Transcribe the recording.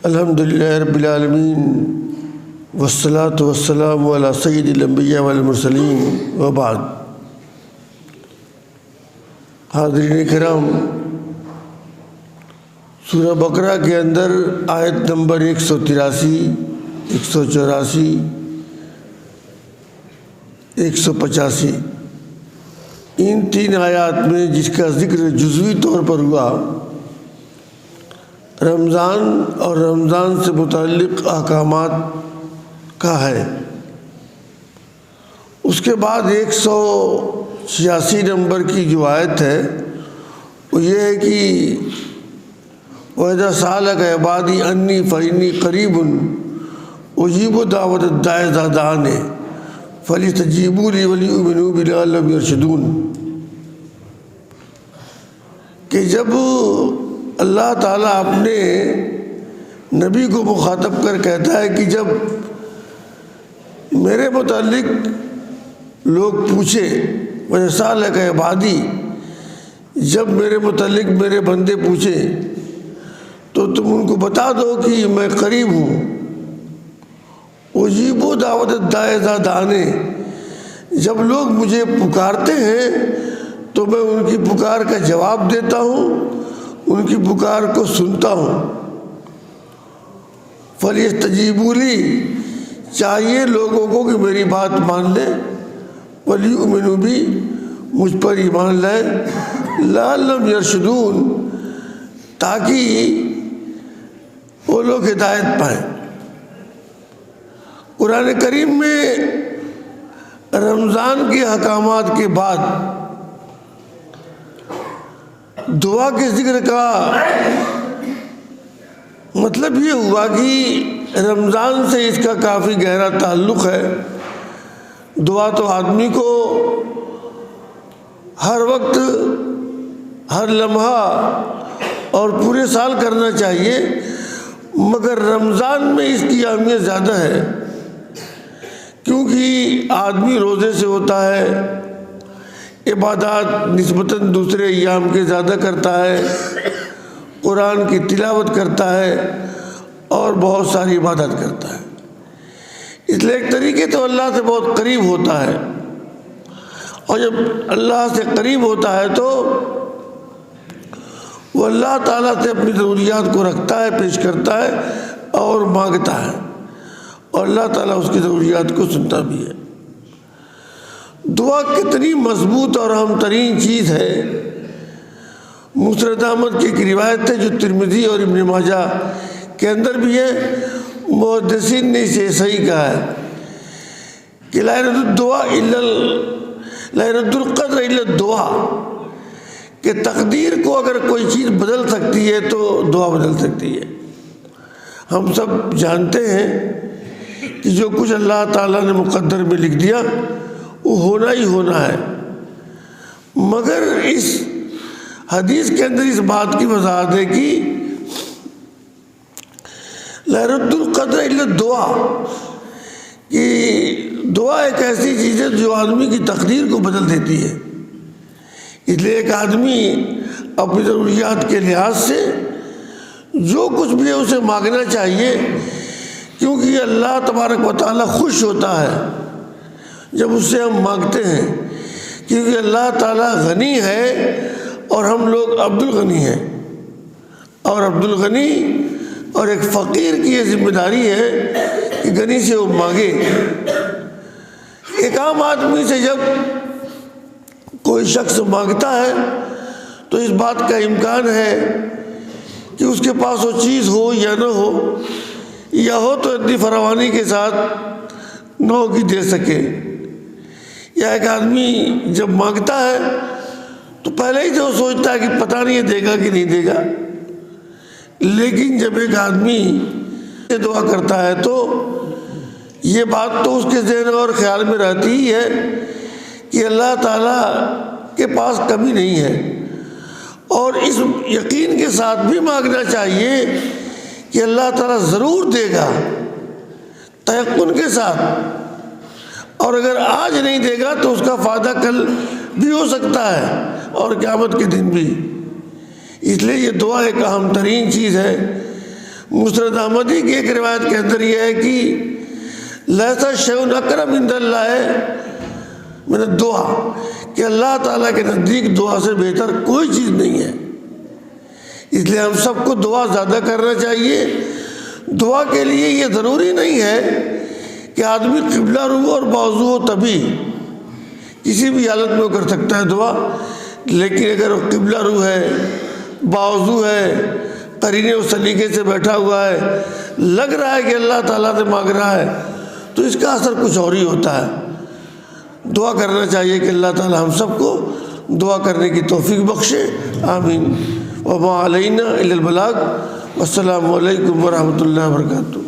الحمدللہ رب العالمین والصلاة والسلام علی سید الانبیاء والمرسلین وبعد۔ حاضرین کرام، سورہ بقرہ کے اندر آیت نمبر 183، 184، 185 ان تین آیات میں جس کا ذکر جزوی طور پر ہوا، رمضان اور رمضان سے متعلق احکامات کا ہے۔ اس کے بعد 186 نمبر کی جو آیت ہے وہ یہ ہے کہ وَإِذَا سَأَلَكَ عِبَادِي عَنِّي فَإِنِّي قَرِيبٌ أُجِيبُ دَعْوَةَ الدَّاعِ إِذَا دَعَانِ فَلْيَسْتَجِيبُوا لِي وَلْيُؤْمِنُوا بِي لَعَلَّهُمْ يَرْشُدُونَ، کہ جب اللہ تعالیٰ اپنے نبی کو مخاطب کر کہتا ہے کہ جب میرے متعلق لوگ پوچھے، وَيَسْأَلُكَ عِبَادِي، جب میرے متعلق میرے بندے پوچھے تو تم ان کو بتا دو کہ میں قریب ہوں۔ اجیب دعوت الداعِ اذا دعانی، جب لوگ مجھے پکارتے ہیں تو میں ان کی پکار کا جواب دیتا ہوں، ان کی پکار کو سنتا ہوں۔ فَلْيَسْتَجِيبُوا لِي، چاہیے لوگوں کو کہ میری بات مان لیں، وَلْيُؤْمِنُوا بِي، مجھ پر ایمان لائیں، لَعَلَّهُمْ يَرْشُدُونَ، تاکہ وہ لوگ ہدایت پائیں۔ قرآن کریم میں رمضان کے احکامات کے بعد دعا کے ذکر کا مطلب یہ ہوا کہ رمضان سے اس کا کافی گہرا تعلق ہے۔ دعا تو آدمی کو ہر وقت، ہر لمحہ اور پورے سال کرنا چاہیے، مگر رمضان میں اس کی اہمیت زیادہ ہے، کیونکہ آدمی روزے سے ہوتا ہے، عبادات نسبتاً دوسرے ایام کے زیادہ کرتا ہے، قرآن کی تلاوت کرتا ہے اور بہت ساری عبادت کرتا ہے، اس لیے ایک طریقے تو اللہ سے بہت قریب ہوتا ہے، اور جب اللہ سے قریب ہوتا ہے تو وہ اللہ تعالیٰ سے اپنی ضروریات کو رکھتا ہے، پیش کرتا ہے اور مانگتا ہے، اور اللہ تعالیٰ اس کی ضروریات کو سنتا بھی ہے۔ دعا کتنی مضبوط اور اہم ترین چیز ہے۔ مسند احمد کی ایک روایت ہے جو ترمذی اور ابن ماجہ کے اندر بھی ہے، محدثین نے اسے صحیح کہا ہے کہ لا يرد القدر الا الدعاء، کہ تقدیر کو اگر کوئی چیز بدل سکتی ہے تو دعا بدل سکتی ہے۔ ہم سب جانتے ہیں کہ جو کچھ اللہ تعالیٰ نے مقدر میں لکھ دیا وہ ہونا ہی ہونا ہے، مگر اس حدیث کے اندر اس بات کی وضاحت ہے کہ لا يرد القدر الا الدعاء، کہ دعا ایک ایسی چیز ہے جو آدمی کی تقدیر کو بدل دیتی ہے۔ اس لیے ایک آدمی اپنی ضروریات کے لحاظ سے جو کچھ بھی ہے اسے مانگنا چاہیے، کیونکہ اللہ تبارک و تعالیٰ خوش ہوتا ہے جب اس سے ہم مانگتے ہیں، کیونکہ اللہ تعالیٰ غنی ہے اور ہم لوگ عبد الغنی ہیں، اور عبد الغنی اور ایک فقیر کی یہ ذمہ داری ہے کہ غنی سے وہ مانگے۔ ایک عام آدمی سے جب کوئی شخص مانگتا ہے تو اس بات کا امکان ہے کہ اس کے پاس وہ چیز ہو یا نہ ہو، یا ہو تو اتنی فراوانی کے ساتھ نہ ہو کہ دے سکے۔ یا ایک آدمی جب مانگتا ہے تو پہلے ہی تو سوچتا ہے کہ پتہ نہیں دے گا کہ نہیں دے گا، لیکن جب ایک آدمی دعا کرتا ہے تو یہ بات تو اس کے ذہن اور خیال میں رہتی ہی ہے کہ اللہ تعالیٰ کے پاس کمی نہیں ہے، اور اس یقین کے ساتھ بھی مانگنا چاہیے کہ اللہ تعالیٰ ضرور دے گا، تیقن کے ساتھ، اور اگر آج نہیں دے گا تو اس کا فائدہ کل بھی ہو سکتا ہے اور قیامت کے دن بھی۔ اس لیے یہ دعا ایک اہم ترین چیز ہے۔ مسند احمدی کی ایک روایت کے اندر یہ ہے کہ لیسا شیء اکرم عند اللہ من الدعا، کہ اللہ تعالیٰ کے نزدیک دعا سے بہتر کوئی چیز نہیں ہے۔ اس لیے ہم سب کو دعا زیادہ کرنا چاہیے۔ دعا کے لیے یہ ضروری نہیں ہے کہ آدمی قبلہ رو اور بازو ہو تبھی، کسی بھی حالت میں وہ کر سکتا ہے دعا، لیکن اگر وہ قبلہ رو ہے، بازو ہے، قرینے اس طریقے سے بیٹھا ہوا ہے، لگ رہا ہے کہ اللہ تعالیٰ سے مانگ رہا ہے، تو اس کا اثر کچھ اور ہی ہوتا ہے۔ دعا کرنا چاہیے کہ اللہ تعالیٰ ہم سب کو دعا کرنے کی توفیق بخشے، آمین۔ وما علینا الا البلاغ، والسلام علیکم ورحمۃ اللہ وبرکاتہ۔